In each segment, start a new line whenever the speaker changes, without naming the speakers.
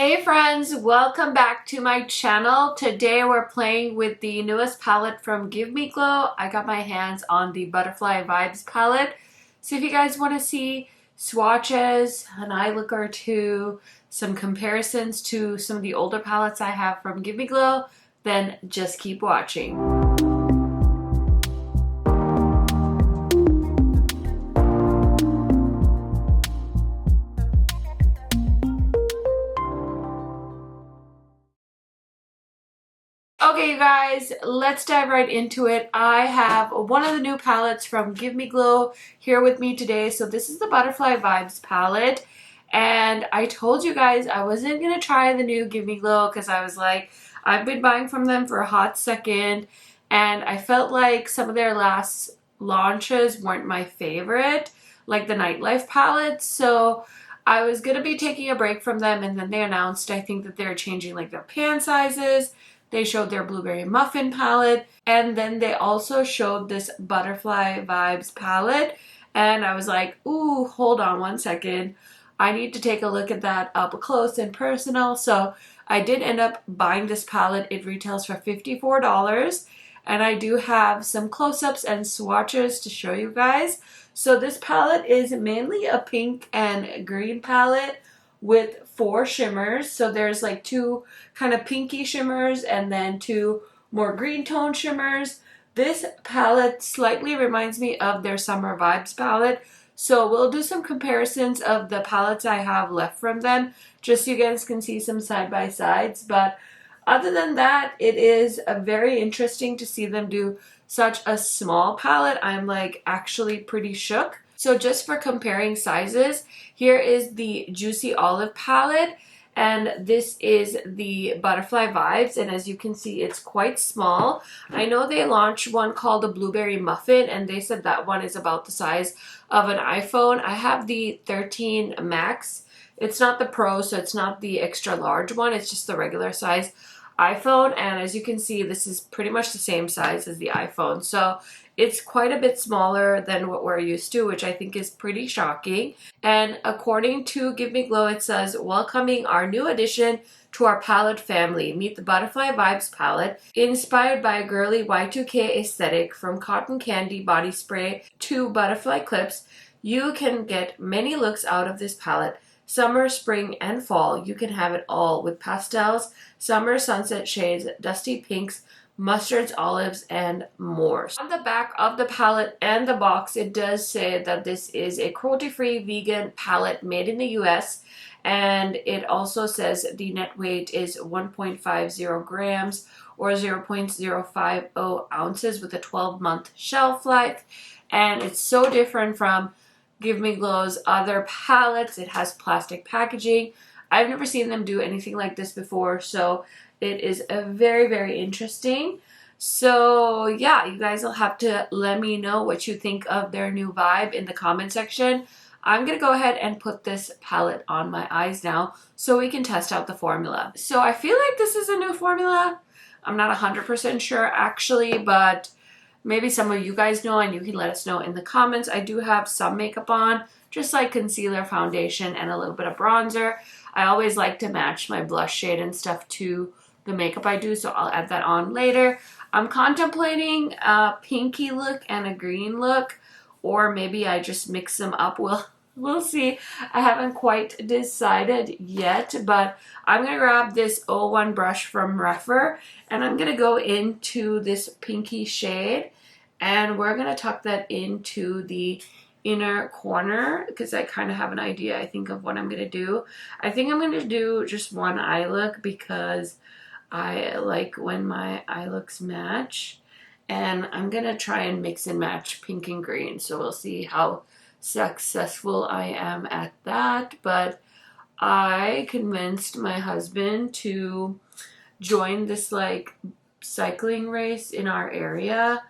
Hey friends, welcome back to my channel. Today we're playing with the newest palette from Give Me Glow. I got my hands on the Butterfly Vibes palette. So if you guys want to see swatches, an eye look or two, some comparisons to some of the older palettes I have from Give Me Glow, then just keep watching. Okay, you guys, let's dive right into it. I have one of the new palettes from Give Me Glow here with me today. So this is the Butterfly Vibes palette. And I told you guys I wasn't going to try the new Give Me Glow because I was like, I've been buying from them for a hot second. And I felt like some of their last launches weren't my favorite, like the Nightlife palette. So I was going to be taking a break from them. And then they announced, I think, that they're changing like their pan sizes. They showed their Blueberry Muffin palette, and then they also showed this Butterfly Vibes palette, and I was like, ooh, hold on one second. I need to take a look at that up close and personal. So I did end up buying this palette. It retails for $54, and I do have some close-ups and swatches to show you guys. So this palette is mainly a pink and green palette with 4 shimmers. So there's like 2 kind of pinky shimmers and then 2 more green tone shimmers. This palette slightly reminds me of their Summer Vibes palette. So we'll do some comparisons of the palettes I have left from them, just so you guys can see some side-by-sides. But other than that, it is very interesting to see them do such a small palette. I'm like actually pretty shook. So just for comparing sizes, here is the Juicy Olive palette, and this is the Butterfly Vibes, and as you can see, it's quite small. I know they launched one called the Blueberry Muffin, and they said that one is about the size of an iPhone. I have the 13 Max. It's not the Pro, so it's not the extra large one. It's just the regular size iPhone, and as you can see, this is pretty much the same size as the iPhone. So it's quite a bit smaller than what we're used to, which I think is pretty shocking. And according to Give Me Glow, it says, welcoming our new addition to our palette family. Meet the Butterfly Vibes palette, inspired by a girly Y2K aesthetic. From cotton candy body spray to butterfly clips, you can get many looks out of this palette. Summer, spring, and fall, you can have it all with pastels, summer sunset shades, dusty pinks, mustards, olives, and more. On the back of the palette and the box, it does say that this is a cruelty-free vegan palette made in the US, and it also says the net weight is 1.50 grams or 0.050 ounces with a 12-month shelf life, and it's so different from Give Me Glow's other palettes. It has plastic packaging. I've never seen them do anything like this before, so it is a very, very interesting. So yeah, you guys will have to let me know what you think of their new vibe in the comment section. I'm going to go ahead and put this palette on my eyes now so we can test out the formula. So I feel like this is a new formula. I'm not 100% sure actually, but maybe some of you guys know and you can let us know in the comments. I do have some makeup on, just like concealer, foundation, and a little bit of bronzer. I always like to match my blush shade and stuff to the makeup I do, so I'll add that on later. I'm contemplating a pinky look and a green look, or maybe I just mix them up. We'll see. I haven't quite decided yet, but I'm going to grab this 01 brush from Refer, and I'm going to go into this pinky shade, and we're going to tuck that into the inner corner because I kind of have an idea, I think, of what I'm going to do. I think I'm going to do just one eye look because I like when my eye looks match, and I'm going to try and mix and match pink and green, so we'll see how successful I am at that. But I convinced my husband to join this like cycling race in our area,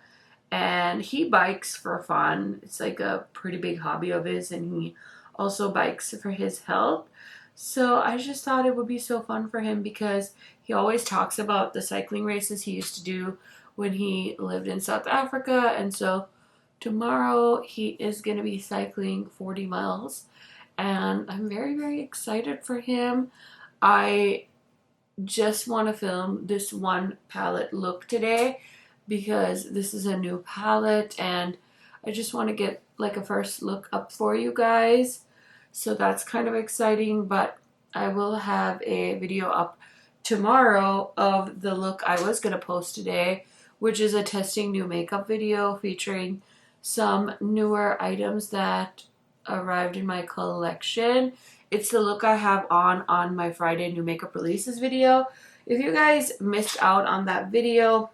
and he bikes for fun. It's like a pretty big hobby of his, and he also bikes for his health. So I just thought it would be so fun for him because he always talks about the cycling races he used to do when he lived in South Africa, and so tomorrow he is going to be cycling 40 miles, and I'm very, very excited for him. I just want to film this one palette look today because this is a new palette and I just want to get like a first look up for you guys. So that's kind of exciting, but I will have a video up tomorrow of the look I was going to post today, which is a testing new makeup video featuring some newer items that arrived in my collection. It's the look I have on my Friday new makeup releases video. If you guys missed out on that video,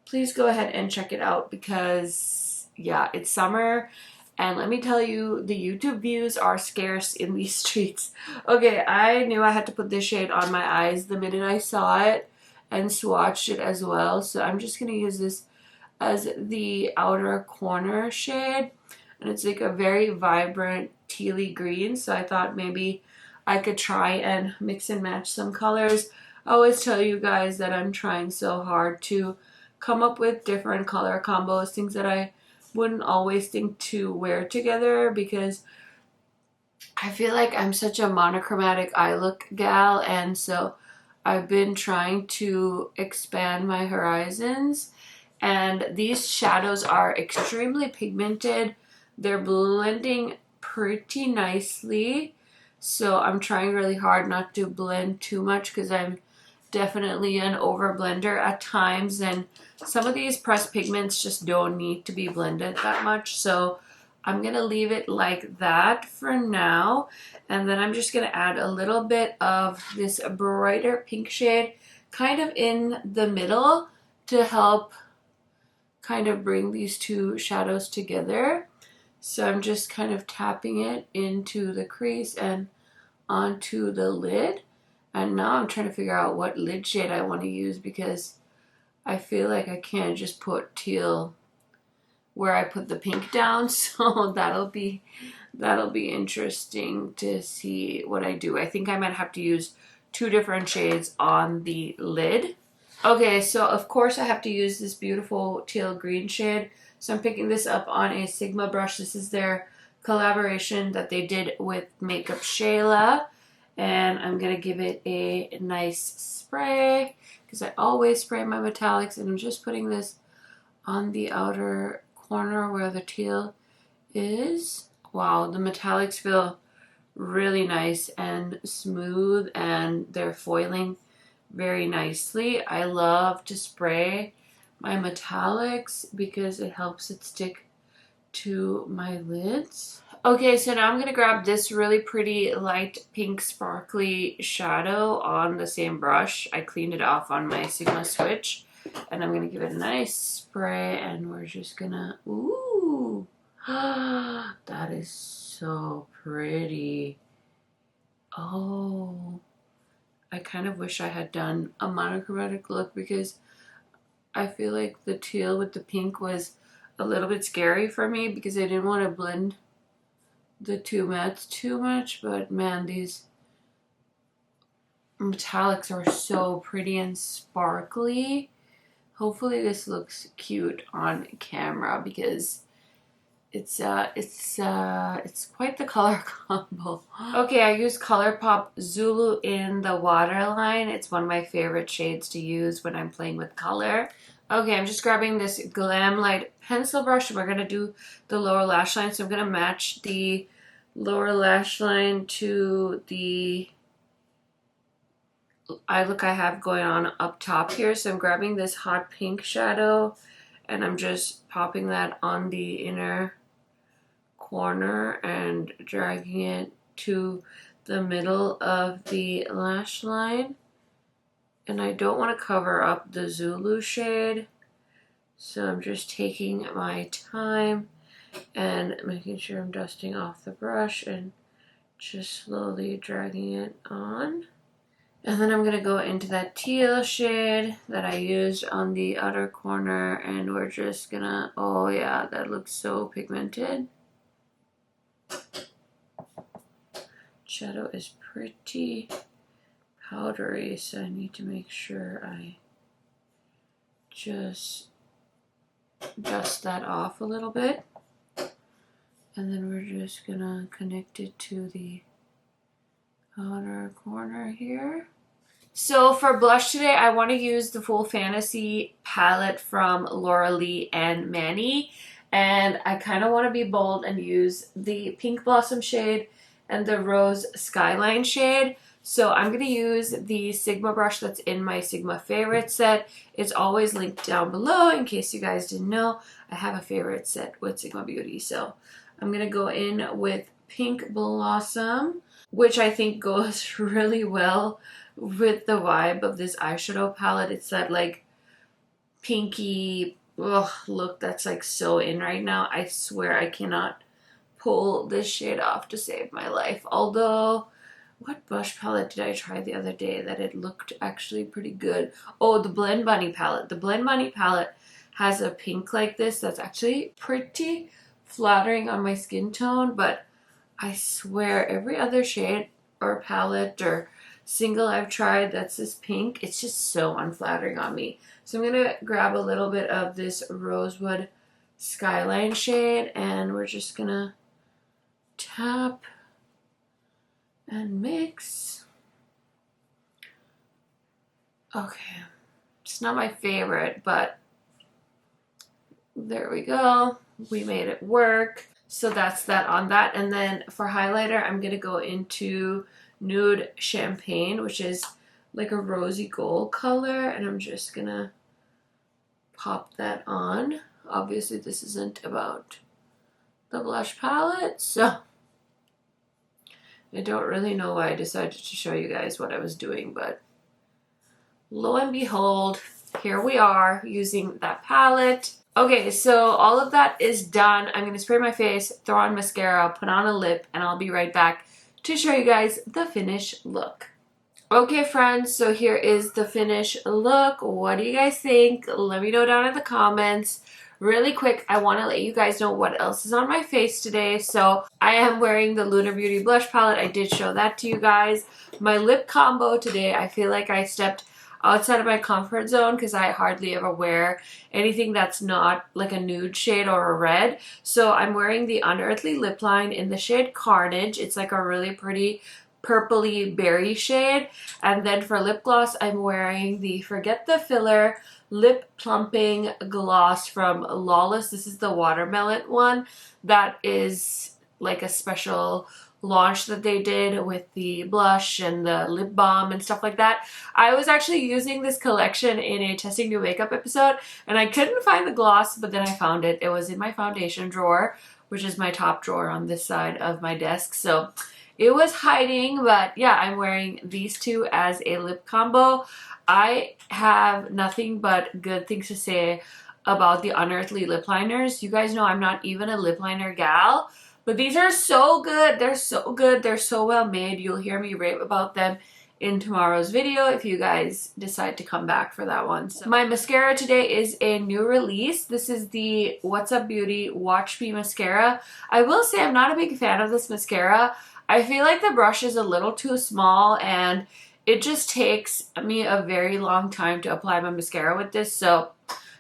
please go ahead and check it out because, yeah, it's summer. And let me tell you, the YouTube views are scarce in these streets. Okay, I knew I had to put this shade on my eyes the minute I saw it and swatched it as well. So I'm just going to use this as the outer corner shade. And it's like a very vibrant tealy green. So I thought maybe I could try and mix and match some colors. I always tell you guys that I'm trying so hard to come up with different color combos, things that I wouldn't always think to wear together because I feel like I'm such a monochromatic eye look gal, and so I've been trying to expand my horizons, and these shadows are extremely pigmented. They're blending pretty nicely, so I'm trying really hard not to blend too much because I'm definitely an over blender at times, and some of these pressed pigments just don't need to be blended that much, so I'm gonna leave it like that for now. And then I'm just gonna add a little bit of this brighter pink shade kind of in the middle to help kind of bring these two shadows together. So I'm just kind of tapping it into the crease and onto the lid. And now I'm trying to figure out what lid shade I want to use because I feel like I can't just put teal where I put the pink down. So that'll be interesting to see what I do. I think I might have to use two different shades on the lid. Okay, so of course I have to use this beautiful teal green shade. So I'm picking this up on a Sigma brush. This is their collaboration that they did with Makeup Shayla. And I'm going to give it a nice spray because I always spray my metallics. And I'm just putting this on the outer corner where the teal is. Wow, the metallics feel really nice and smooth and they're foiling very nicely. I love to spray my metallics because it helps it stick to my lids. Okay, so now I'm going to grab this really pretty light pink sparkly shadow on the same brush. I cleaned it off on my Sigma switch. And I'm going to give it a nice spray and we're just going to, ooh, that is so pretty. Oh, I kind of wish I had done a monochromatic look because I feel like the teal with the pink was a little bit scary for me because I didn't want to blend the two mattes too much, but man, these metallics are so pretty and sparkly. Hopefully this looks cute on camera because it's quite the color combo. Okay, I used ColourPop Zulu in the waterline. It's one of my favorite shades to use when I'm playing with color. Okay, I'm just grabbing this Glamlite pencil brush and we're going to do the lower lash line. So I'm going to match the lower lash line to the eye look I have going on up top here. So I'm grabbing this hot pink shadow and I'm just popping that on the inner corner and dragging it to the middle of the lash line. And I don't want to cover up the Zulu shade, so I'm just taking my time and making sure I'm dusting off the brush and just slowly dragging it on. And then I'm going to go into that teal shade that I used on the outer corner and we're just going to, oh yeah, that looks so pigmented. Shadow is pretty powdery, so I need to make sure I just dust that off a little bit. And then we're just gonna connect it to the outer corner here. So for blush today, I want to use the Full Fantasy palette from Laura Lee and Manny. And I kind of want to be bold and use the Pink Blossom shade and the Rose Skyline shade. So I'm going to use the Sigma brush that's in my Sigma favorite set. It's always linked down below in case you guys didn't know. I have a favorite set with Sigma Beauty. So I'm going to go in with Pink Blossom, which I think goes really well with the vibe of this eyeshadow palette. It's that like pinky look that's like so in right now. I swear I cannot pull this shade off to save my life. Although, what blush palette did I try the other day that it looked actually pretty good? Oh, the Blend Bunny palette. The Blend Bunny palette has a pink like this that's actually pretty flattering on my skin tone, but I swear every other shade or palette or single I've tried that's this pink, it's just so unflattering on me. So I'm gonna grab a little bit of this Rosewood Skyline shade and we're just gonna tap and mix. Okay, it's not my favorite, but there we go. We made it work. So that's that on that. And then for highlighter, I'm gonna go into Nude Champagne, which is like a rosy gold color, and I'm just gonna pop that on. Obviously this isn't about the blush palette, so I don't really know why I decided to show you guys what I was doing, but lo and behold, here we are using that palette. Okay, so all of that is done. I'm gonna spray my face, throw on mascara, put on a lip, and I'll be right back to show you guys the finished look. Okay friends, so here is the finished look. What do you guys think? Let me know down in the comments. Really quick, I want to let you guys know what else is on my face today. So I am wearing the Lunar Beauty blush palette. I did show that to you guys. My lip combo today, I feel like I stepped outside of my comfort zone because I hardly ever wear anything that's not like a nude shade or a red. So I'm wearing the Unearthly lip line in the shade Carnage. It's like a really pretty purpley berry shade. And then for lip gloss, I'm wearing the Forget the Filler lip plumping gloss from Lawless. This is the watermelon one. That is like a special launch that they did with the blush and the lip balm and stuff like that. I was actually using this collection in a testing new makeup episode and I couldn't find the gloss, but then I found it. It was in my foundation drawer, which is my top drawer on this side of my desk. So it was hiding, but yeah, I'm wearing these two as a lip combo. I have nothing but good things to say about the Unearthly lip liners. You guys know I'm not even a lip liner gal, but these are so good. They're so good. They're so well made. You'll hear me rave about them in tomorrow's video if you guys decide to come back for that one. So my mascara today is a new release. This is the What's Up Beauty Watch Me mascara. I will say I'm not a big fan of this mascara. I feel like the brush is a little too small and it just takes me a very long time to apply my mascara with this. So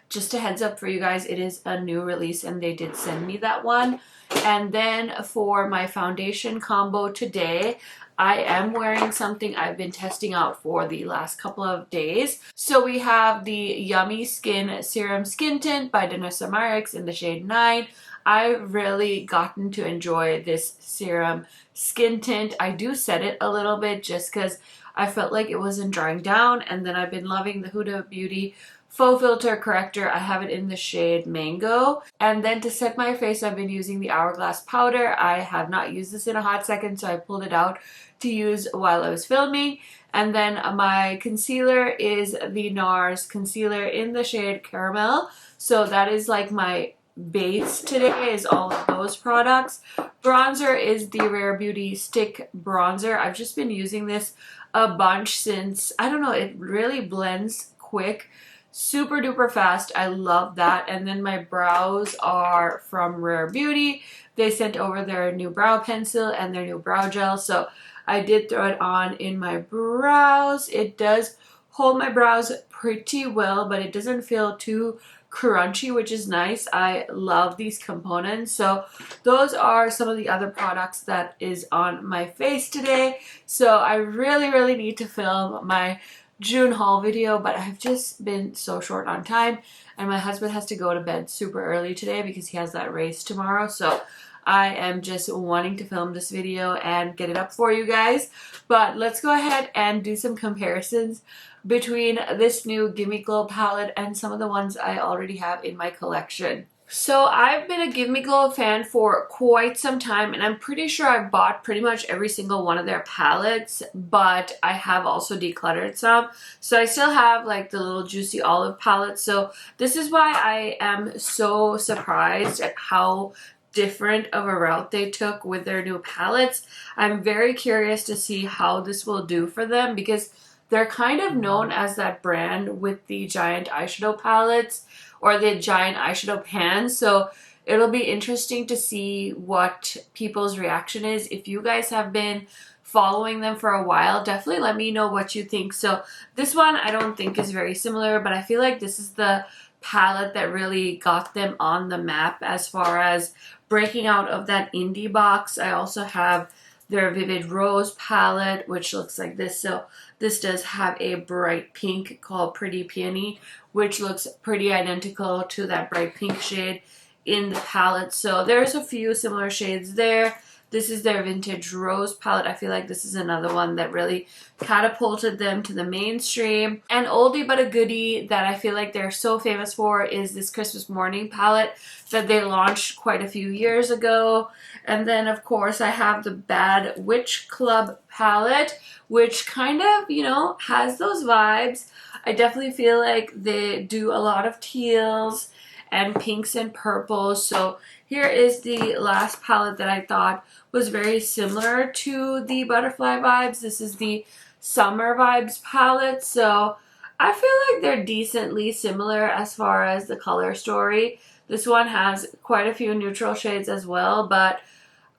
just a heads up for you guys, it is a new release and they did send me that one. And then for my foundation combo today, I am wearing something I've been testing out for the last couple of days. So we have the Yummy Skin Serum Skin Tint by Danessa Myricks in the shade 9. I've really gotten to enjoy this serum skin tint. I do set it a little bit just because I felt like it wasn't drying down. And then I've been loving the Huda Beauty Faux Filter Corrector. I have it in the shade Mango. And then to set my face, I've been using the Hourglass powder. I have not used this in a hot second, so I pulled it out to use while I was filming. And then my concealer is the NARS concealer in the shade Caramel. So that is like my base today, is all of those products. Bronzer is the Rare Beauty Stick Bronzer. I've just been using this a bunch since, I don't know, it really blends quick, super duper fast. I love that. And then my brows are from Rare Beauty. They sent over their new brow pencil and their new brow gel, so I did throw it on in my brows. It does hold my brows pretty well, but it doesn't feel too crunchy, which is nice. I love these components. So those are some of the other products that is on my face today. So I really need to film my June haul video, but I've just been so short on time, and my husband has to go to bed super early today because he has that race tomorrow. So I am just wanting to film this video and get it up for you guys. But let's go ahead and do some comparisons between this new Give Me Glow palette and some of the ones I already have in my collection. So I've been a Give Me Glow fan for quite some time, and I'm pretty sure I've bought pretty much every single one of their palettes, but I have also decluttered some. So I still have like the little Juicy Olive palette. So this is why I am so surprised at how different of a route they took with their new palettes. I'm very curious to see how this will do for them, because they're kind of known as that brand with the giant eyeshadow palettes or the giant eyeshadow pans. So it'll be interesting to see what people's reaction is. If you guys have been following them for a while, definitely let me know what you think. So this one I don't think is very similar, but I feel like this is the palette that really got them on the map as far as breaking out of that indie box. I also have their Vivid Rose palette, which looks like this. So this does have a bright pink called Pretty Peony, which looks pretty identical to that bright pink shade in the palette. So there's a few similar shades there. This is their Vintage Rose palette. I feel like this is another one that really catapulted them to the mainstream. And oldie but a goodie that I feel like they're so famous for is this Christmas Morning palette that they launched quite a few years ago. And then of course I have the Bad Witch Club palette, which kind of, you know, has those vibes. I definitely feel like they do a lot of teals and pinks and purples. So here is the last palette that I thought was very similar to the Butterfly Vibes. This is the Summer Vibes palette. So I feel like they're decently similar as far as the color story. This one has quite a few neutral shades as well, but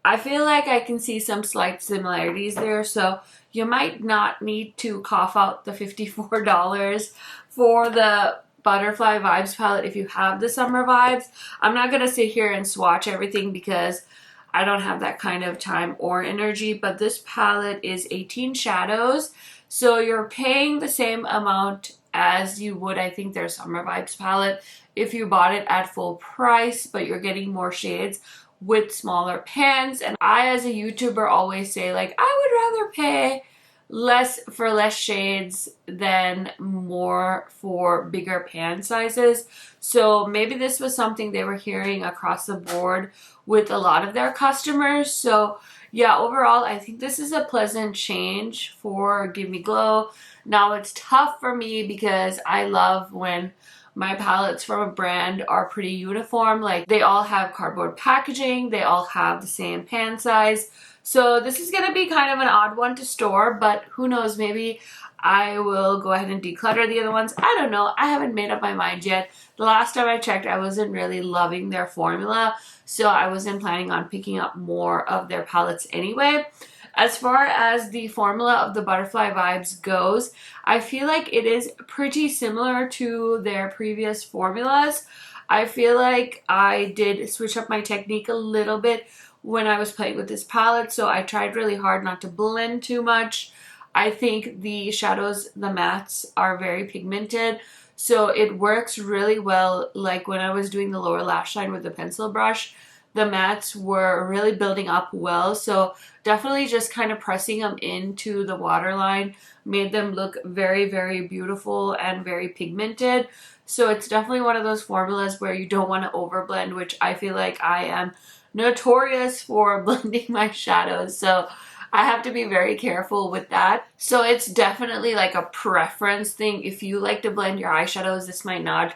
I feel like I can see some slight similarities there. So you might not need to cough out the $54 for the Butterfly Vibes palette if you have the Summer Vibes. I'm not going to sit here and swatch everything because I don't have that kind of time or energy, but this palette is 18 shadows. So you're paying the same amount as you would, I think, their Summer Vibes palette if you bought it at full price, but you're getting more shades with smaller pans. And I, as a YouTuber, always say, like, I would rather pay less for less shades than more for bigger pan sizes. So maybe this was something they were hearing across the board with a lot of their customers. So yeah, overall I think this is a pleasant change for Give Me Glow. Now it's tough for me because I love when my palettes from a brand are pretty uniform. Like, they all have cardboard packaging, they all have the same pan size. So this is going to be kind of an odd one to store, but who knows, maybe I will go ahead and declutter the other ones. I don't know. I haven't made up my mind yet. The last time I checked, I wasn't really loving their formula, so I wasn't planning on picking up more of their palettes anyway. As far as the formula of the Butterfly Vibes goes, I feel like it is pretty similar to their previous formulas. I feel like I did switch up my technique a little bit when I was playing with this palette, so I tried really hard not to blend too much. I think the shadows, the mattes, are very pigmented, so it works really well. Like when I was doing the lower lash line with the pencil brush, the mattes were really building up well, so definitely just kind of pressing them into the waterline made them look very beautiful and very pigmented. So it's definitely one of those formulas where you don't want to overblend, which I feel like I am notorious for blending my shadows, so I have to be very careful with that. So it's definitely like a preference thing. If you like to blend your eyeshadows, this might not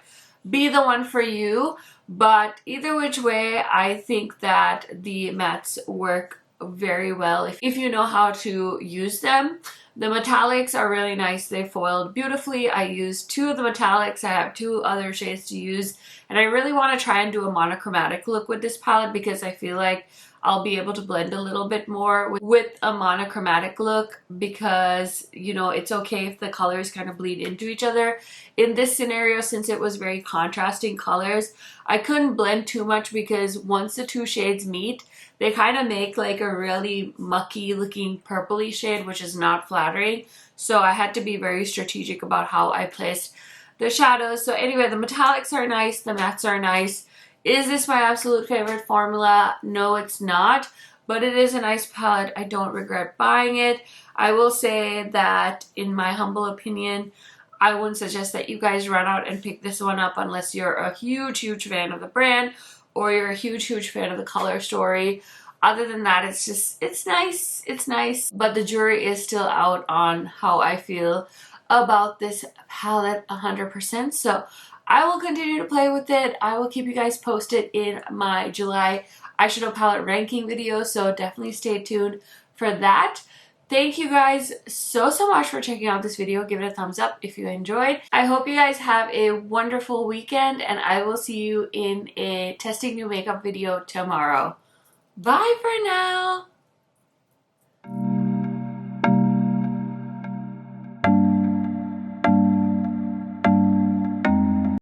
be the one for you, but either which way, I think that the mattes work very well if you know how to use them. The metallics are really nice. They foiled beautifully. I used 2 of the metallics. I have 2 other shades to use. And I really want to try and do a monochromatic look with this palette because I feel like I'll be able to blend a little bit more with a monochromatic look because, you know, it's okay if the colors kind of bleed into each other. In this scenario, since it was very contrasting colors, I couldn't blend too much because once the 2 shades meet, they kind of make like a really mucky looking purpley shade, which is not flattering. So I had to be very strategic about how I placed the shadows. So anyway, the metallics are nice, the mattes are nice. Is this my absolute favorite formula? No, it's not, but it is a nice palette. I don't regret buying it. I will say that in my humble opinion, I wouldn't suggest that you guys run out and pick this one up unless you're a huge fan of the brand or you're a huge fan of the color story. Other than that, it's nice, but the jury is still out on how I feel about this palette 100%. So I will continue to play with it. I will keep you guys posted in my July eyeshadow palette ranking video, so definitely stay tuned for that. Thank you guys so much for checking out this video. Give it a thumbs up if you enjoyed. I hope you guys have a wonderful weekend, and I will see you in a testing new makeup video tomorrow. Bye for now!